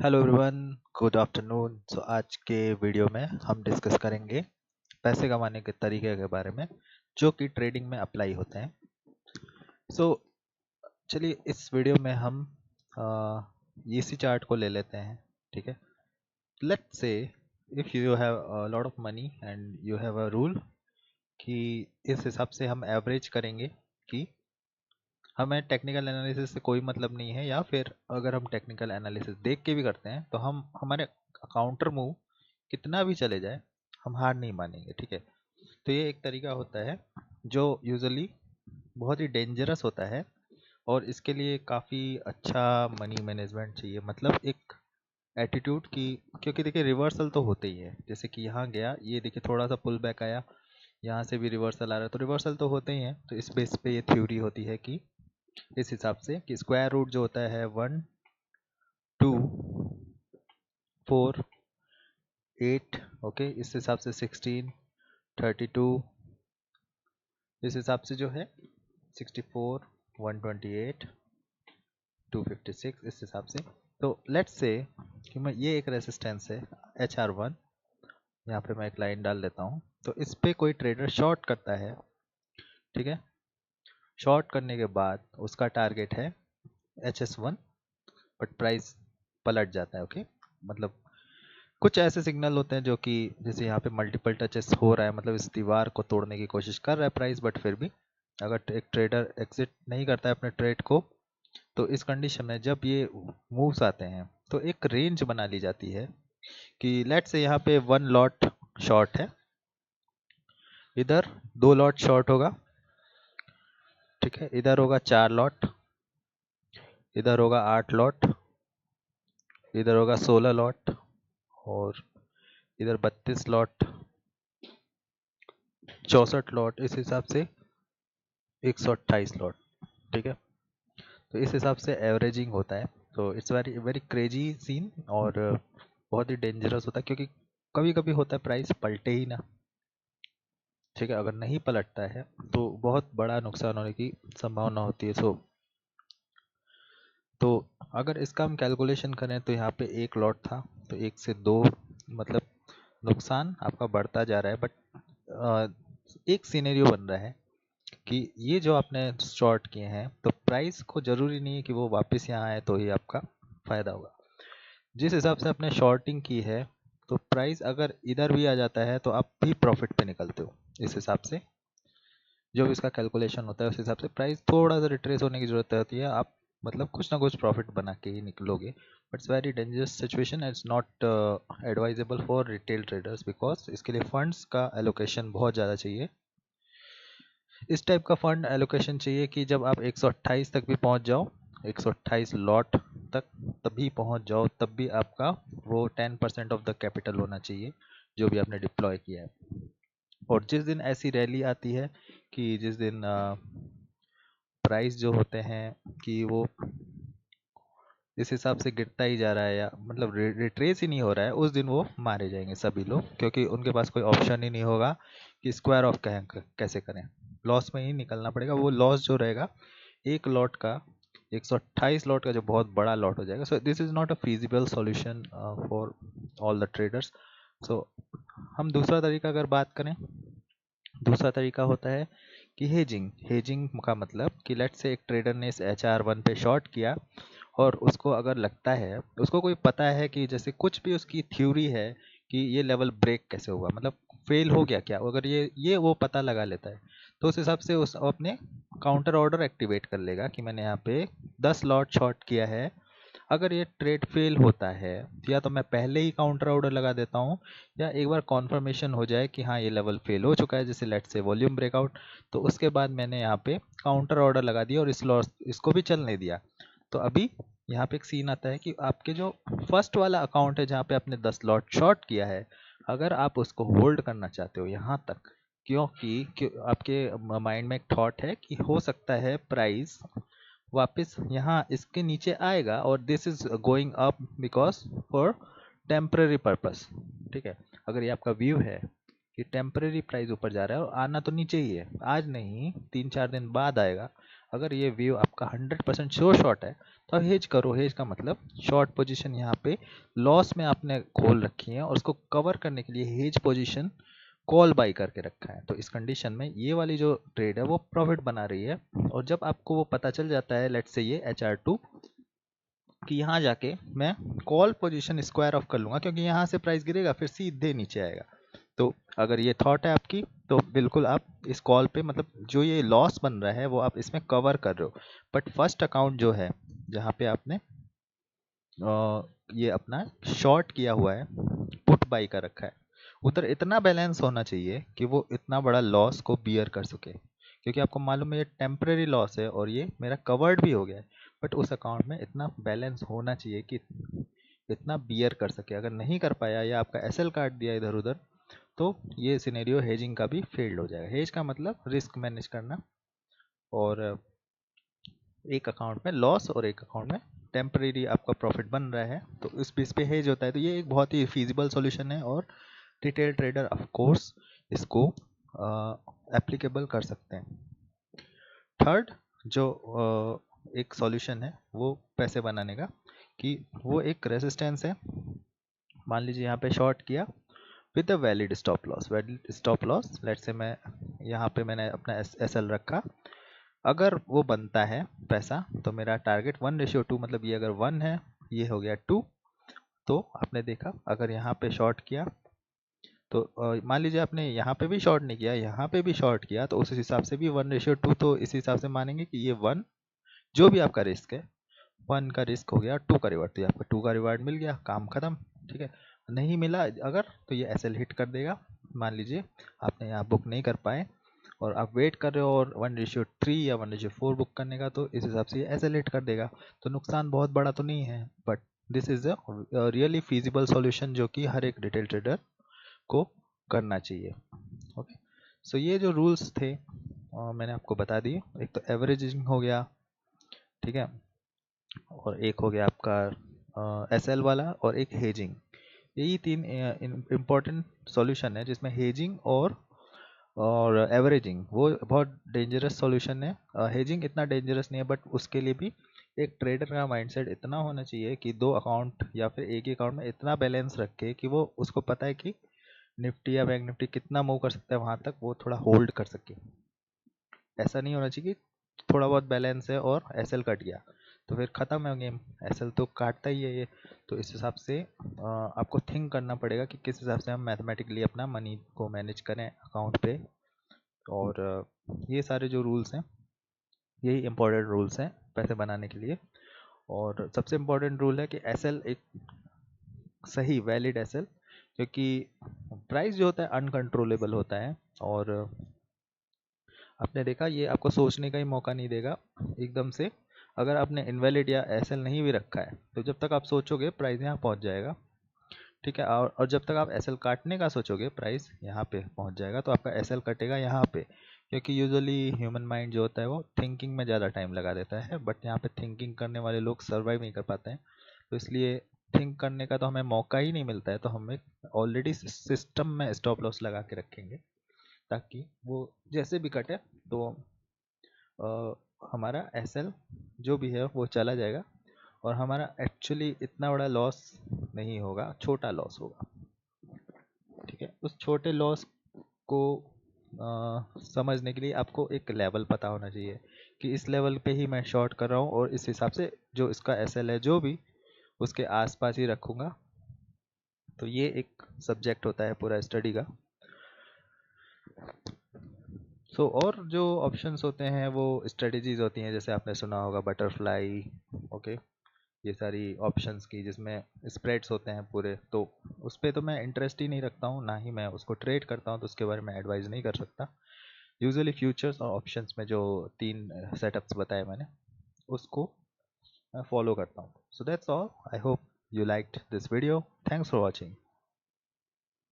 Hello everyone, good afternoon. आज के video में हम डिस्कस करेंगे पैसे कमाने के तरीके के बारे में जो कि ट्रेडिंग में अप्लाई होते हैं। सो चलिए इस वीडियो में हम इसी चार्ट को ले लेते हैं। ठीक है, let's say if you have a lot of money and you have a rule कि इस हिसाब से हम एवरेज करेंगे कि हमें टेक्निकल एनालिसिस से कोई मतलब नहीं है, या फिर अगर हम टेक्निकल एनालिसिस देख के भी करते हैं तो हम हमारे काउंटर मूव कितना भी चले जाए हम हार नहीं मानेंगे। ठीक है, तो ये एक तरीका होता है जो यूजुअली बहुत ही डेंजरस होता है और इसके लिए काफ़ी अच्छा मनी मैनेजमेंट चाहिए, मतलब एक एटीट्यूड की। क्योंकि देखिए रिवर्सल तो होते ही है, जैसे कि यहाँ गया, ये देखिए थोड़ा सा पुल बैक आया, यहाँ से भी रिवर्सल आ रहा है, तो रिवर्सल तो होते ही हैं। तो इस बेस पे ये थ्योरी होती है कि इस हिसाब से कि स्क्वायर रूट जो होता है 1, 2, 4, 8, ओके, इस हिसाब से 16, 32, इस हिसाब से जो है 64, 128, 256, इस हिसाब से। तो लेट्स से कि मैं ये एक रेसिस्टेंस है HR1, यहाँ पे मैं एक लाइन डाल देता हूँ। तो इस पे कोई ट्रेडर शॉर्ट करता है। ठीक है, शॉर्ट करने के बाद उसका टारगेट है HS1, बट प्राइस पलट जाता है। ओके, मतलब कुछ ऐसे सिग्नल होते हैं जो कि जैसे यहाँ पे मल्टीपल टचेस हो रहा है, मतलब इस दीवार को तोड़ने की कोशिश कर रहा है प्राइस, बट फिर भी अगर एक ट्रेडर एग्जिट नहीं करता है अपने ट्रेड को, तो इस कंडीशन में जब ये मूव्स आते हैं तो एक रेंज बना ली जाती है कि लेट्स से यहाँ पे 1 लॉट शॉर्ट है, इधर 2 लॉट शॉर्ट होगा। ठीक है, इधर होगा 4 लॉट, इधर होगा 8 लॉट, इधर होगा 16 लॉट, और इधर 32 लॉट, 64 लॉट, इस हिसाब से 128 लॉट। ठीक है, तो इस हिसाब से एवरेजिंग होता है। तो it's very very crazy scene, और बहुत ही डेंजरस होता है, क्योंकि कभी कभी होता है प्राइस पलटे ही ना। ठीक है, अगर नहीं पलटता है तो बहुत बड़ा नुकसान होने की संभावना होती है। तो अगर इसका हम कैलकुलेशन करें तो यहाँ पे 1 लॉट था, तो 1 से 2, मतलब नुकसान आपका बढ़ता जा रहा है। बट एक सिनेरियो बन रहा है कि ये जो आपने शॉर्ट किए हैं, तो प्राइस को जरूरी नहीं है कि वो वापस यहाँ आए तो ही आपका फायदा होगा। जिस हिसाब से आपने शॉर्टिंग की है, तो प्राइस अगर इधर भी आ जाता है तो आप भी प्रॉफिट पे निकलते हो। इस हिसाब से जो भी इसका कैलकुलेशन होता है उस हिसाब से प्राइस थोड़ा सा रिट्रेस होने की जरूरत होती है, आप मतलब कुछ ना कुछ प्रॉफिट बना के ही निकलोगे। But it's very dangerous situation, it's not advisable for retail traders, because इसके लिए फंड्स का एलोकेशन बहुत ज़्यादा चाहिए। इस टाइप का फंड एलोकेशन चाहिए कि जब आप 128 तक भी पहुंच जाओ, 128 लॉट तक तभी पहुंच जाओ, तब भी आपका वो 10% ऑफ द कैपिटल होना चाहिए जो भी आपने डिप्लॉय किया है। और जिस दिन ऐसी रैली आती है कि जिस दिन प्राइस जो होते हैं कि वो इस हिसाब से गिरता ही जा रहा है, या मतलब रिट्रेस ही नहीं हो रहा है, उस दिन वो मारे जाएंगे सभी लोग, क्योंकि उनके पास कोई ऑप्शन ही नहीं होगा कि स्क्वायर ऑफ कैसे करें। लॉस में ही निकलना पड़ेगा। वो लॉस जो रहेगा एक लॉट का, 128 लॉट का जो बहुत बड़ा लॉट हो जाएगा। So this is not a feasible solution for all the traders. So हम दूसरा तरीका अगर बात करें, दूसरा तरीका होता है कि हेजिंग। हेजिंग का मतलब कि लेट्स से एक ट्रेडर ने इस HR1 पे शॉर्ट किया, और उसको अगर लगता है, उसको कोई पता है कि जैसे कुछ भी उसकी थ्योरी है कि ये लेवल ब्रेक कैसे होगा, मतलब फेल हो गया क्या, अगर ये वो पता लगा लेता है, तो उस हिसाब से उस अपने काउंटर ऑर्डर एक्टिवेट कर लेगा कि मैंने यहाँ पे 10 लॉट शॉर्ट किया है, अगर ये ट्रेड फेल होता है या तो मैं पहले ही काउंटर ऑर्डर लगा देता हूँ, या एक बार कॉन्फर्मेशन हो जाए कि हाँ ये लेवल फेल हो चुका है, जैसे लेट से वॉल्यूम ब्रेकआउट, तो उसके बाद मैंने यहाँ पे काउंटर ऑर्डर लगा दिया और इस लॉस इसको भी चलने दिया। तो अभी यहाँ पे एक सीन आता है कि आपके जो फर्स्ट वाला अकाउंट है जहाँ पे आपने 10 लॉट शॉर्ट किया है, अगर आप उसको होल्ड करना चाहते हो यहाँ तक, क्योंकि आपके माइंड में एक थॉट है कि हो सकता है प्राइस वापस यहाँ इसके नीचे आएगा, और this is going up because for temporary purpose. ठीक है, अगर ये आपका व्यू है कि टेम्पररी प्राइस ऊपर जा रहा है और आना तो नीचे ही है, आज नहीं 3-4 दिन बाद आएगा, अगर ये व्यू आपका 100% श्योर शॉर्ट है तो आप हेज करो। हेज का मतलब शॉर्ट पोजीशन यहाँ पे लॉस में आपने खोल रखी है और उसको कवर करने के लिए हेज पोजीशन कॉल बाई करके रखा है। तो इस कंडीशन में ये वाली जो ट्रेड है वो प्रॉफिट बना रही है। और जब आपको वो पता चल जाता है, लेट्स से ये HR2, कि यहाँ जाके मैं कॉल पोजीशन स्क्वायर ऑफ कर लूँगा क्योंकि यहाँ से प्राइस गिरेगा फिर सीधे नीचे आएगा। तो अगर ये थॉट है आपकी तो बिल्कुल आप इस कॉल पे, मतलब जो ये लॉस बन रहा है वो आप इसमें कवर कर रहे हो। बट फर्स्ट अकाउंट जो है जहाँ पे आपने ये अपना शॉर्ट किया हुआ है, पुट बाई का रखा है, उधर इतना बैलेंस होना चाहिए कि वो इतना बड़ा लॉस को बियर कर सके। क्योंकि आपको मालूम है ये टेम्परेरी लॉस है और ये मेरा कवर्ड भी हो गया है, बट उस अकाउंट में इतना बैलेंस होना चाहिए कि इतना बियर कर सके। अगर नहीं कर पाया या आपका एसएल काट दिया इधर उधर, तो ये सिनेरियो हेजिंग का भी फेल्ड हो जाएगा। हेज का मतलब रिस्क मैनेज करना, और एक अकाउंट में लॉस और एक अकाउंट में टेम्परेरी आपका प्रॉफिट बन रहा है, तो इस बेस पे हेज होता है। तो ये एक बहुत ही फीजिबल सॉल्यूशन है और रिटेल ट्रेडर ऑफ कोर्स इसको एप्लीकेबल कर सकते हैं। थर्ड जो एक सॉल्यूशन है वो पैसे बनाने का, कि वो एक रेजिस्टेंस है। मान लीजिए यहाँ पे शॉर्ट किया with the valid stop loss. Valid stop loss let's say मैं यहाँ पे मैंने अपना एसएल रखा, अगर वो बनता है पैसा तो मेरा टारगेट 1:2, मतलब ये अगर 1 है ये हो गया 2। तो आपने देखा अगर यहाँ पे शॉर्ट किया तो मान लीजिए आपने यहाँ पे भी शॉर्ट नहीं किया, यहाँ पे भी शॉर्ट किया, तो उस हिसाब से भी 1:2, तो इस हिसाब से मानेंगे कि ये 1 जो भी आपका रिस्क है, 1 का रिस्क हो गया 2 का रिवार्ड, तो ये आपको 2 का रिवार्ड मिल गया, काम खत्म। ठीक है, नहीं मिला अगर तो ये एसएल हिट कर देगा। मान लीजिए आपने यहाँ बुक नहीं कर पाए और आप वेट कर रहे हो और 1:3 या 1:4 बुक करने का, तो इस हिसाब से ये एसएल हिट कर देगा। तो नुकसान बहुत बड़ा तो नहीं है, but this is a really feasible solution जो कि हर एक रिटेल ट्रेडर को करना चाहिए। ओके, सो ये जो रूल्स थे मैंने आपको बता दिए। एक तो एवरेजिंग हो गया, ठीक है, और एक हो गया आपका एसएल वाला, और एक हेजिंग। यही 3 इम्पोर्टेंट सॉल्यूशन है जिसमें हेजिंग और एवरेजिंग वो बहुत डेंजरस सॉल्यूशन है। हेजिंग इतना डेंजरस नहीं है, बट उसके लिए भी एक ट्रेडर का माइंडसेट इतना होना चाहिए कि 2 अकाउंट या फिर एक ही अकाउंट में इतना बैलेंस रखे कि वो उसको पता है कि निफ्टी या बैंक निफ्टी कितना मूव कर सकता है, वहां तक वो थोड़ा होल्ड कर सके। ऐसा नहीं होना चाहिए कि थोड़ा बहुत बैलेंस है और एसएल कट गया तो फिर ख़त्म है गेम, एसएल तो काटता ही है ये। तो इस हिसाब से आपको थिंक करना पड़ेगा कि किस हिसाब से हम मैथमेटिकली अपना मनी को मैनेज करें अकाउंट पे। और ये सारे जो रूल्स हैं यही इम्पोर्टेंट रूल्स हैं पैसे बनाने के लिए। और सबसे इम्पोर्टेंट रूल है कि एसएल एक सही वैलिड एसएल, क्योंकि प्राइस जो होता है अनकंट्रोलेबल होता है, और आपने देखा ये आपको सोचने का ही मौका नहीं देगा एकदम से। अगर आपने इनवैलिड या एसएल नहीं भी रखा है तो जब तक आप सोचोगे प्राइस यहाँ पहुँच जाएगा। ठीक है, और जब तक आप एसएल काटने का सोचोगे प्राइस यहाँ पे पहुँच जाएगा, तो आपका एसएल कटेगा यहाँ पे। क्योंकि यूजुअली ह्यूमन माइंड जो होता है वो थिंकिंग में ज़्यादा टाइम लगा देता है, बट यहाँ पे थिंकिंग करने वाले लोग सर्वाइव नहीं कर पाते हैं। तो इसलिए थिंक करने का तो हमें मौका ही नहीं मिलता है, तो हम एक ऑलरेडी सिस्टम में स्टॉप लॉस लगा के रखेंगे ताकि वो जैसे भी कटे तो हमारा एसएल जो भी है वो चला जाएगा और हमारा एक्चुअली इतना बड़ा लॉस नहीं होगा, छोटा लॉस होगा। ठीक है, उस छोटे लॉस को समझने के लिए आपको एक लेवल पता होना चाहिए कि इस लेवल पे ही मैं शॉर्ट कर रहा हूँ और इस हिसाब से जो इसका एसएल है जो भी उसके आसपास ही रखूँगा। तो ये एक सब्जेक्ट होता है पूरा स्टडी का। और जो ऑप्शंस होते हैं वो स्ट्रेटजीज होती हैं, जैसे आपने सुना होगा बटरफ्लाई। ओके, ये सारी ऑप्शंस की जिसमें स्प्रेड्स होते हैं पूरे, तो उस पर तो मैं इंटरेस्ट ही नहीं रखता हूँ, ना ही मैं उसको ट्रेड करता हूँ, तो उसके बारे में एडवाइस नहीं कर सकता। यूजुअली फ्यूचर्स और ऑप्शंस में जो 3 सेटअप्स बताए मैंने उसको मैं फॉलो करता हूँ। So that's all, I hope you liked this video. Thanks for watching.